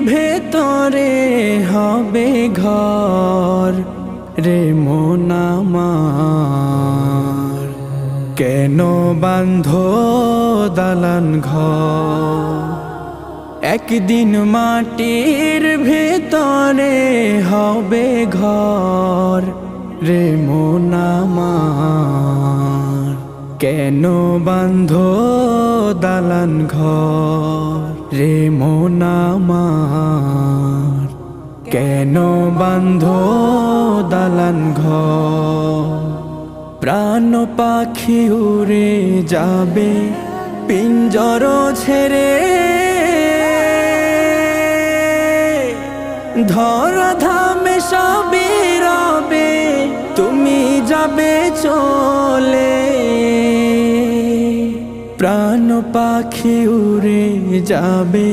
ভেতরে হবে ঘর রে মন আমার, কেন বাঁধো দালান ঘর? একদিন মাটির ভেতরে হবে ঘর রে মন আমার, কেন বাঁধো দালান ঘর রে মন আমার, কেন বাঁধো দালান ঘর? প্রাণ পাখি উড়ে যাবে পিঞ্জর ছেড়ে, ধরা ধামে সবই রবে, তুমি যাবে চলে। প্রাণ পাখি উড়ে যাবে